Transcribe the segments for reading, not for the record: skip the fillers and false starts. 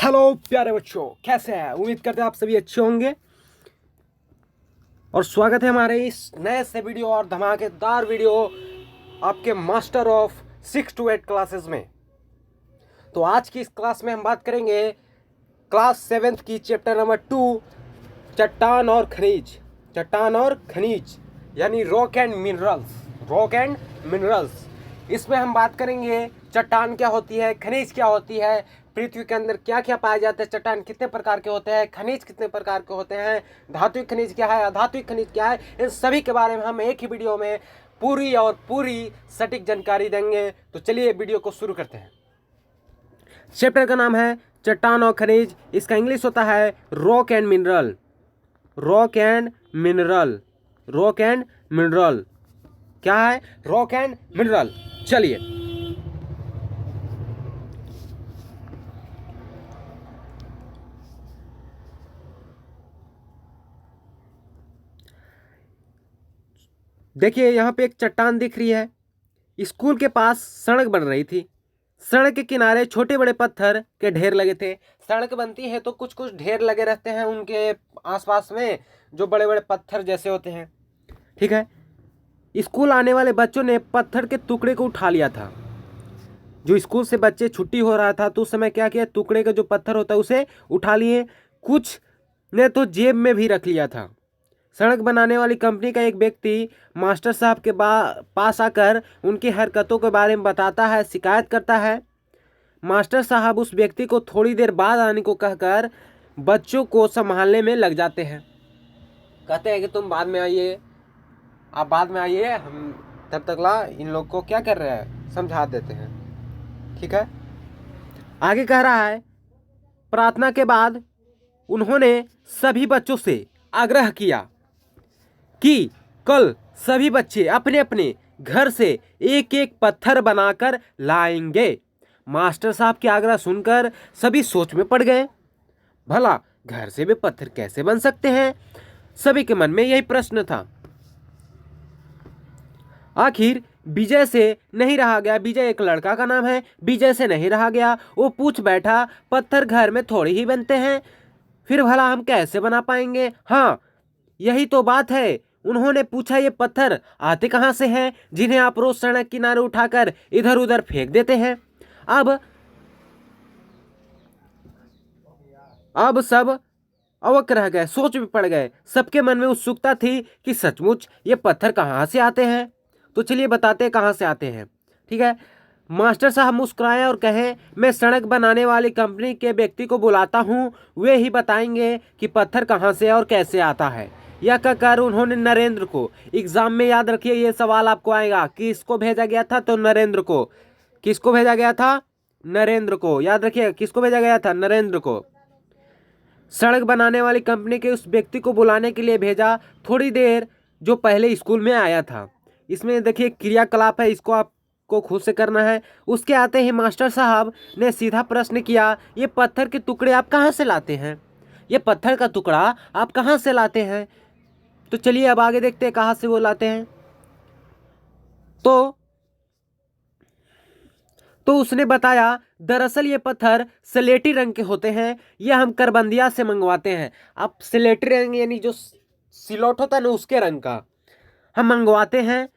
Hello प्यारे बच्चों, कैसे हैं? उम्मीद करते हैं आप सभी अच्छे होंगे और स्वागत है हमारे इस नए से वीडियो और धमाकेदार वीडियो आपके मास्टर ऑफ 6 to 8 क्लासेस में। तो आज की इस क्लास में हम बात करेंगे क्लास 7th की चैप्टर नंबर 2 चट्टान और खनिज। चट्टान और खनिज यानी रॉक एंड मिनरल्स। इसमें हम बात करेंगे चट्टान क्या होती है, खनिज क्या होती है, पृथ्वी के अंदर क्या क्या पाया जाता है, चट्टान कितने प्रकार के होते हैं, खनिज कितने प्रकार के होते हैं, धात्विक खनिज क्या है, अधात्विक खनिज क्या है, इन सभी के बारे में हम एक ही वीडियो में पूरी सटीक जानकारी देंगे। तो चलिए वीडियो को शुरू करते हैं। चैप्टर का नाम है चट्टान और खनिज। इसका इंग्लिश होता है रॉक एंड मिनरल। क्या है? Rock and mineral. चलिए देखिए, यहाँ पे एक चट्टान दिख रही है। स्कूल के पास सड़क बन रही थी। सड़क के किनारे छोटे बड़े पत्थर के ढेर लगे थे। सड़क बनती है तो कुछ कुछ ढेर लगे रहते हैं उनके आसपास में, जो बड़े बड़े पत्थर जैसे होते हैं। ठीक है, स्कूल आने वाले बच्चों ने पत्थर के टुकड़े को उठा लिया था। जो स्कूल से बच्चे छुट्टी हो रहा था तो उस समय क्या किया, टुकड़े का जो पत्थर होता है उसे उठा लिए। कुछ ने तो जेब में भी रख लिया था। सड़क बनाने वाली कंपनी का एक व्यक्ति मास्टर साहब के पास आकर उनकी हरकतों के बारे में बताता है, शिकायत करता है। मास्टर साहब उस व्यक्ति को थोड़ी देर बाद आने को कहकर बच्चों को संभालने में लग जाते हैं। कहते हैं कि तुम बाद में आइए, आप बाद में आइए, हम तब तक ला इन लोग को क्या कर रहे हैं, समझा देते हैं। ठीक है, आगे कह रहा है, प्रार्थना के बाद उन्होंने सभी बच्चों से आग्रह किया कि कल सभी बच्चे अपने अपने घर से एक एक पत्थर बनाकर लाएंगे। मास्टर साहब की आग्रह सुनकर सभी सोच में पड़ गए। भला घर से भी पत्थर कैसे बन सकते हैं? सभी के मन में यही प्रश्न था। आखिर विजय से नहीं रहा गया। विजय एक लड़का का नाम है। विजय से नहीं रहा गया। वो पूछ बैठा, पत्थर घर में थोड़े ही बनते हैं, फिर भला हम कैसे बना पाएंगे? हाँ, यही तो बात है। उन्होंने पूछा, ये पत्थर आते कहाँ से हैं जिन्हें आप रोज सड़क किनारे उठाकर इधर उधर फेंक देते हैं? अब सब अवक रह गए, सोच में पड़ गए। सबके मन में उत्सुकता थी कि सचमुच ये पत्थर कहाँ से आते हैं। तो चलिए बताते हैं कहाँ से आते हैं। ठीक है, मास्टर साहब मुस्कुराए और कहे, मैं सड़क बनाने वाली कंपनी के व्यक्ति को बुलाता हूँ, वे ही बताएंगे कि पत्थर कहाँ से और कैसे आता है। यह कहकर उन्होंने नरेंद्र को, एग्जाम में याद रखिए ये सवाल आपको आएगा, किसको भेजा गया था? तो नरेंद्र को। किसको भेजा गया था? नरेंद्र को। याद रखिए, किसको भेजा गया था? नरेंद्र को। सड़क बनाने वाली कंपनी के उस व्यक्ति को बुलाने के लिए भेजा, थोड़ी देर जो पहले स्कूल में आया था। इसमें देखिए क्रियाकलाप है, इसको आपको खुद से करना है। उसके आते ही मास्टर साहब ने सीधा प्रश्न किया, ये पत्थर के टुकड़े आप कहाँ से लाते हैं? ये पत्थर का टुकड़ा आप कहाँ से लाते हैं? तो चलिए अब आगे देखते हैं कहाँ से वो लाते हैं। तो उसने बताया, दरअसल ये पत्थर स्लेटी रंग के होते हैं, ये हम करबंदिया से मंगवाते हैं। अब स्लेटी रंग यानी जो सिलौट होता है ना, उसके रंग का हम मंगवाते हैं।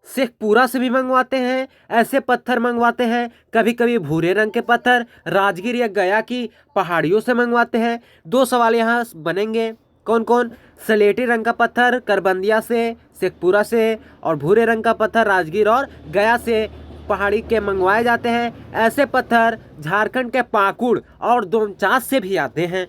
शेखपुरा से भी मंगवाते हैं, ऐसे पत्थर मंगवाते हैं। कभी कभी भूरे रंग के पत्थर राजगीर या गया की पहाड़ियों से मंगवाते हैं। दो सवाल यहाँ बनेंगे, कौन कौन? स्लेटी रंग का पत्थर करबंदिया से, शेखपुरा से, और भूरे रंग का पत्थर राजगीर और गया से पहाड़ी के मंगवाए जाते हैं। ऐसे पत्थर झारखंड के पाकुड़ और डोमचांच से भी आते हैं।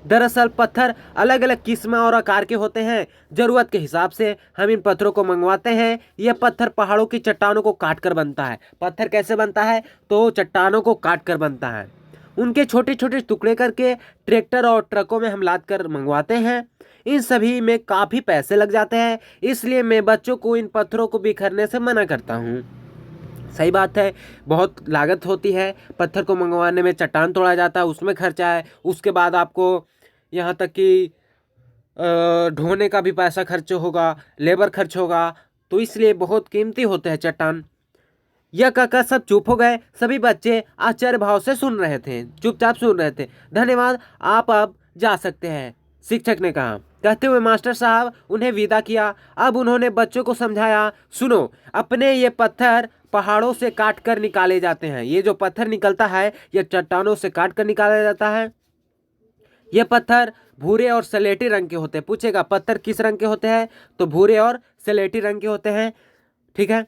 दरअसल पत्थर अलग अलग किस्म और आकार के होते हैं। जरूरत के हिसाब से हम इन पत्थरों को मंगवाते हैं। यह पत्थर पहाड़ों की चट्टानों को काट कर बनता है। पत्थर कैसे बनता है? तो चट्टानों को काट कर बनता है। उनके छोटे छोटे टुकड़े करके ट्रैक्टर और ट्रकों में हम लाद कर मंगवाते हैं। इन सभी में काफ़ी पैसे लग जाते हैं, इसलिए मैं बच्चों को इन पत्थरों को बिखरने से मना करता हूँ। सही बात है, बहुत लागत होती है। पत्थर को मंगवाने में चट्टान तोड़ा जाता है, उसमें खर्चा है। उसके बाद आपको यहाँ तक कि ढोने का भी पैसा खर्च होगा, लेबर खर्च होगा, तो इसलिए बहुत कीमती होते हैं चट्टान। यह कहकर सब चुप हो गए। सभी बच्चे आश्चर्य भाव से सुन रहे थे, चुपचाप सुन रहे थे। धन्यवाद, आप अब जा सकते हैं, शिक्षक ने कहा। कहते हुए मास्टर साहब उन्हें विदा किया। अब उन्होंने बच्चों को समझाया, सुनो, अपने ये पत्थर पहाड़ों से काट कर निकाले जाते हैं। ये जो पत्थर निकलता है यह चट्टानों से काट कर निकाला जाता है। ये पत्थर भूरे और स्लेटी रंग के होते हैं। पूछेगा पत्थर किस रंग के होते हैं, तो भूरे और स्लेटी रंग के होते हैं। ठीक है।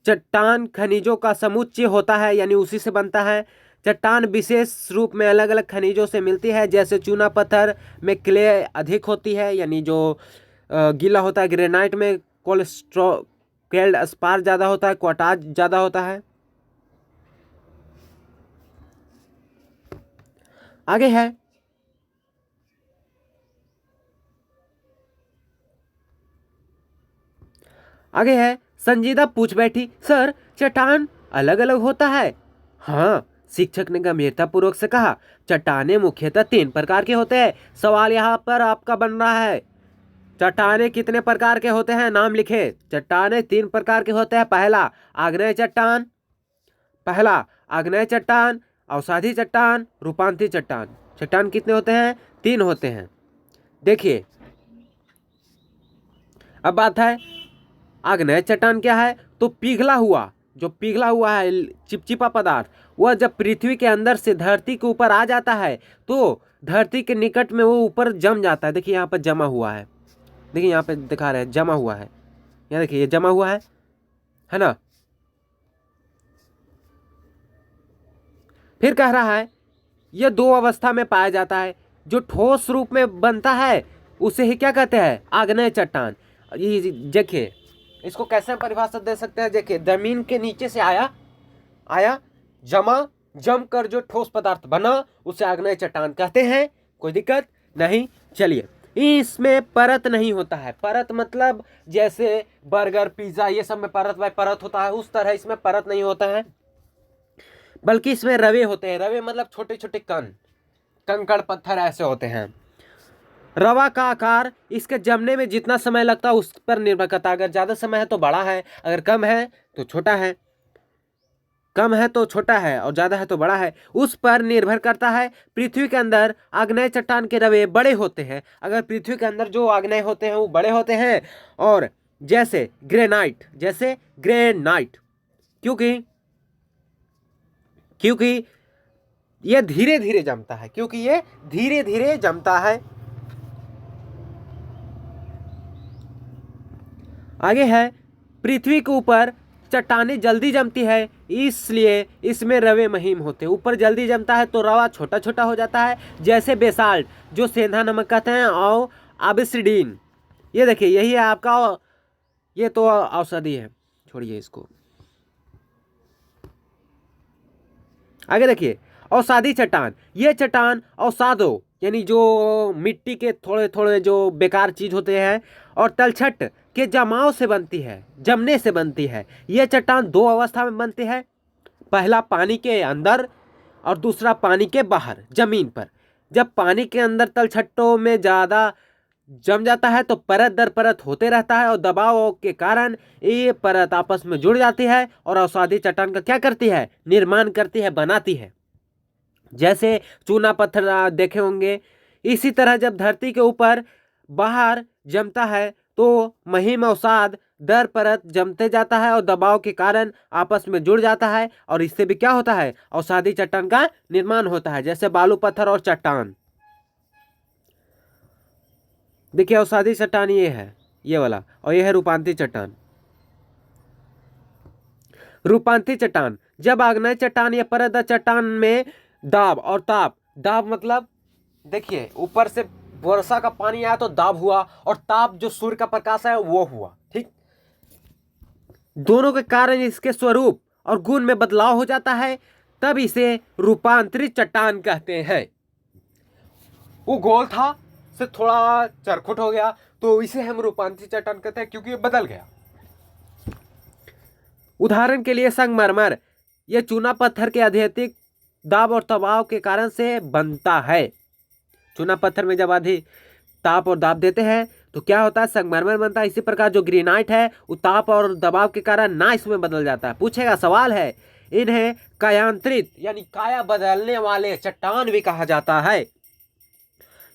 चट्टान खनिजों का समुच्चय होता है, यानी उसी से बनता है। चट्टान विशेष रूप में अलग अलग खनिजों से मिलती है, जैसे चूना पत्थर में क्ले अधिक होती है, यानी जो गीला होता है। ग्रेनाइट में कैल्ड स्पार ज़्यादा होता है, क्वार्टाज ज़्यादा होता है। आगे है संजीदा पूछ बैठी, सर चट्टान अलग अलग होता है? हाँ, शिक्षक ने गंभीरतापूर्वक से कहा, चट्टानें मुख्यतः 3 प्रकार के होते हैं। सवाल यहाँ पर आपका बन रहा है, चट्टानें कितने प्रकार के होते हैं, नाम लिखे। चट्टानें 3 प्रकार के होते हैं। पहला आग्नेय चट्टान, अवसादी चट्टान, रूपांतरित चट्टान। चट्टान कितने होते हैं? 3 होते हैं। देखिए, अब बात है आग्नेय चट्टान क्या है, तो जो पिघला हुआ है चिपचिपा पदार्थ, वह जब पृथ्वी के अंदर से धरती के ऊपर आ जाता है तो धरती के निकट में वो ऊपर जम जाता है। देखिए यहाँ पर जमा हुआ है, देखिए यहाँ पे दिखा रहे हैं जमा हुआ है, यहाँ देखिए ये जमा हुआ है ना। फिर कह रहा है यह 2 अवस्था में पाया जाता है। जो ठोस रूप में बनता है उसे ही क्या कहते हैं, आग्नेय चट्टान। ये देखिए इसको कैसे परिभाषा दे सकते हैं, देखिए जमीन के नीचे से आया जम कर जो ठोस पदार्थ बना उसे आग्नेय चट्टान कहते हैं। कोई दिक्कत नहीं। चलिए, इसमें परत नहीं होता है। परत मतलब जैसे बर्गर पिज्जा ये सब में परत होता है, उस तरह इसमें परत नहीं होता है, बल्कि इसमें रवे होते हैं। रवे मतलब छोटे छोटे कंकड़ पत्थर ऐसे होते हैं। रवा का आकार इसके जमने में जितना समय लगता है उस पर निर्भर करता है। अगर ज़्यादा समय है तो बड़ा है, अगर कम है तो छोटा है, और ज़्यादा है तो बड़ा है, उस पर निर्भर करता है। पृथ्वी के अंदर आग्नेय चट्टान के रवे बड़े होते हैं। अगर पृथ्वी के अंदर जो आग्नेय होते हैं वो बड़े होते हैं, और जैसे ग्रेनाइट क्योंकि ये धीरे धीरे जमता है। आगे है, पृथ्वी के ऊपर चट्टानें जल्दी जमती है, इसलिए इसमें रवे महीन होते हैं। ऊपर जल्दी जमता है तो रवा छोटा छोटा हो जाता है, जैसे बेसाल्ट जो सेंधा नमक कहते हैं, और आबिसिडीन। ये देखिए यही है आपका, ये तो औषधि है, छोड़िए इसको। आगे देखिए, अवसादी चट्टान। ये चट्टान अवसादों यानी जो मिट्टी के थोड़े थोड़े जो बेकार चीज होते हैं और तलछट के जमने से बनती है। यह चट्टान 2 अवस्था में बनती है। पहला पानी के अंदर और दूसरा पानी के बाहर जमीन पर। जब पानी के अंदर तलछटों में ज़्यादा जम जाता है तो परत दर परत होते रहता है, और दबाव के कारण ये परत आपस में जुड़ जाती है और अवसादी चट्टान का क्या करती है, निर्माण करती है, बनाती है। जैसे चूना पत्थर देखे होंगे। इसी तरह जब धरती के ऊपर बाहर जमता है तो महीम अवसाद दर परत जमते जाता है और दबाव के कारण आपस में जुड़ जाता है, और इससे भी क्या होता है, अवसादी चट्टान का निर्माण होता है। जैसे बालू पत्थर और चट्टान। देखिए अवसादी चट्टान ये है, ये वाला, और ये है रूपांतरित चट्टान। जब आग्नेय चट्टान या परत चट्टान में दाब मतलब देखिए ऊपर से वर्षा का पानी आया तो दाब हुआ, और ताप जो सूर्य का प्रकाश है वो हुआ। ठीक, दोनों के कारण इसके स्वरूप और गुण में बदलाव हो जाता है, तब इसे रूपांतरित चट्टान कहते हैं। वो गोल था से थोड़ा चरखुट हो गया तो इसे हम रूपांतरित चट्टान कहते हैं, क्योंकि ये बदल गया। उदाहरण के लिए संगमरमर, यह चूना पत्थर के अत्यधिक दाब और दबाव के कारण से बनता है। चूना पत्थर में जब अधिक ताप और दाब देते हैं तो क्या होता है, संगमरमर बनता है। इसी प्रकार जो ग्रेनाइट है वो ताप और दबाव के कारण नाइस में बदल जाता है। पूछेगा सवाल है, इन्हें कायांतरित यानी काया बदलने वाले चट्टान भी कहा जाता है।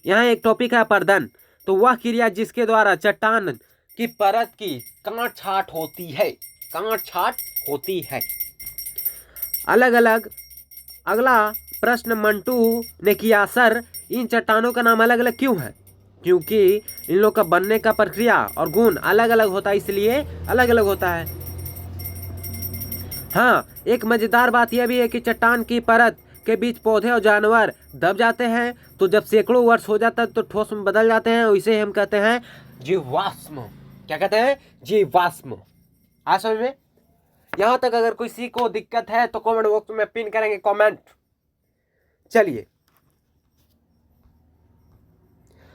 यहाँ एक टॉपिक है अपर्दन, तो वह क्रिया जिसके द्वारा चट्टान की परत की काट छाट होती है, काट छाट होती है। अलग अलग अगला प्रश्न मंटू ने किया, सर इन चट्टानों का नाम अलग अलग क्यों है? क्योंकि इन लोग का बनने का प्रक्रिया और गुण अलग अलग होता है, इसलिए अलग अलग होता है। हाँ, एक मजेदार बात यह भी है कि चट्टान की परत के बीच पौधे और जानवर दब जाते हैं, तो जब सैकड़ों वर्ष हो जाता है तो ठोस में बदल जाते हैं, इसे हम कहते हैं जीवाश्म। क्या कहते हैं? जीवाश्म। आ समझ में? यहां तक अगर किसी को दिक्कत है तो कमेंट बॉक्स में पिन करेंगे कमेंट। चलिए,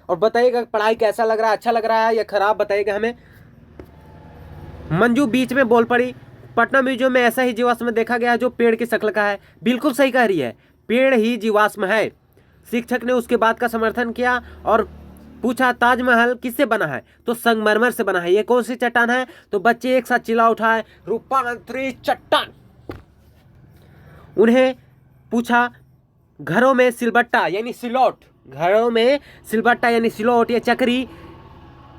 और बताइएगा पढ़ाई कैसा लग रहा है, अच्छा लग रहा है या खराब, बताइएगा हमें। मंजू बीच में बोल पड़ी, पटना म्यूजियम में ऐसा ही जीवाश्म देखा गया है जो पेड़ की शक्ल का है। बिल्कुल सही कह रही है, पेड़ ही जीवाश्म है। शिक्षक ने उसके बात का समर्थन किया और पूछा, ताजमहल किससे बना है? तो संगमरमर से बना है। ये कौन सी चट्टान है? तो बच्चे एक साथ चिल्ला उठाए, रूपांतरित चट्टान। उन्हें पूछा, घरों में सिलबट्टा यानी सिलौट, घरों में सिलबट्टा यानी सिलौट या चक्री,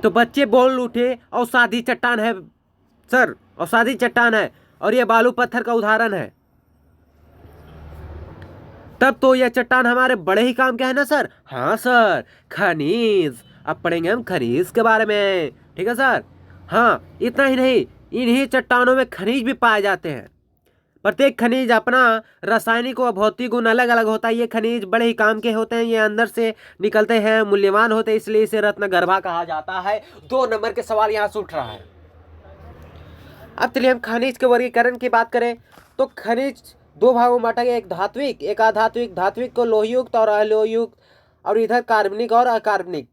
तो बच्चे बोल उठे, अवसादी चट्टान है सर, अवसादी चट्टान है और यह बालू पत्थर का उदाहरण है। तब तो यह चट्टान हमारे बड़े ही काम का है ना सर? हाँ सर, खनिज। अब पढ़ेंगे हम खनिज के बारे में, ठीक है सर? हाँ, इतना ही नहीं, इन्हीं चट्टानों में खनिज भी पाए जाते हैं। प्रत्येक खनिज अपना रासायनिक और भौतिक गुण अलग अलग होता है। ये खनिज बड़े ही काम के होते हैं, ये अंदर से निकलते हैं, मूल्यवान होते हैं, इसलिए इसे रत्न गर्भा कहा जाता है। 2 नंबर के सवाल यहाँ से उठ रहा है। अब चलिए हम खनिज के वर्गीकरण की बात करें तो खनिज 2 भागों में बांटा गया, एक धात्विक एक अधात्विक। धात्विक को लोहयुक्त और अलोहयुक्त, और इधर कार्बनिक और अकार्बनिक,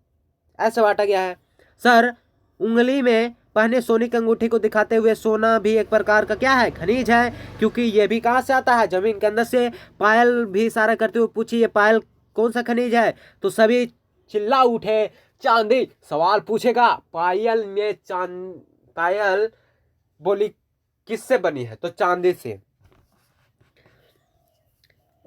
ऐसे बांटा गया है। सर, उंगली में पहने सोने की अंगूठी को दिखाते हुए सोना भी एक प्रकार का क्या है? खनिज है, क्योंकि ये भी कहाँ से आता है? जमीन के अंदर से। पायल भी इशारा करते हुए पूछी, ये पायल कौन सा खनिज है? तो सभी चिल्ला उठे, चांदी। सवाल पूछेगा, पायल ने पायल बोली किससे बनी है? तो चांदी से।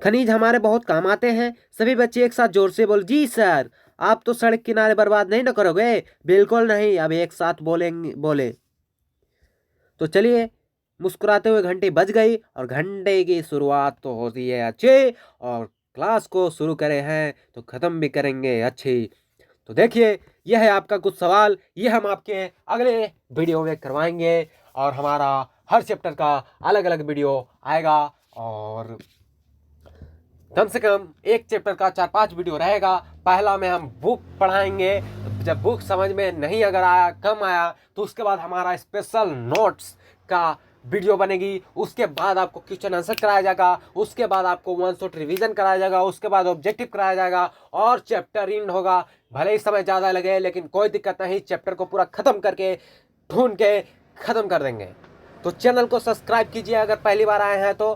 खनिज हमारे बहुत काम आते हैं। सभी बच्चे एक साथ जोर से बोल, जी सर। आप तो सड़क किनारे बर्बाद नहीं ना करोगे? बिल्कुल नहीं। अब एक साथ बोले। तो चलिए, मुस्कुराते हुए घंटी बज गई और घंटे की शुरुआत तो होती है अच्छी, और क्लास को शुरू करे हैं तो ख़त्म भी करेंगे अच्छी। तो देखिए, यह है आपका कुछ सवाल, ये हम आपके अगले वीडियो में करवाएंगे, और हमारा हर चैप्टर का अलग अलग वीडियो आएगा, और कम से कम एक चैप्टर का 4-5 वीडियो रहेगा। पहला में हम बुक पढ़ाएंगे, जब बुक समझ में नहीं अगर आया, कम आया, तो उसके बाद हमारा स्पेशल नोट्स का वीडियो बनेगी। उसके बाद आपको क्वेश्चन आंसर कराया जाएगा, उसके बाद आपको 1 शॉट रिवीजन कराया जाएगा, उसके बाद ऑब्जेक्टिव कराया जाएगा, और चैप्टर इन होगा। भले ही समय ज़्यादा लगे, लेकिन कोई दिक्कत नहीं, चैप्टर को पूरा ख़त्म करके ढूंढ के ख़त्म कर देंगे। तो चैनल को सब्सक्राइब कीजिए अगर पहली बार आए हैं तो।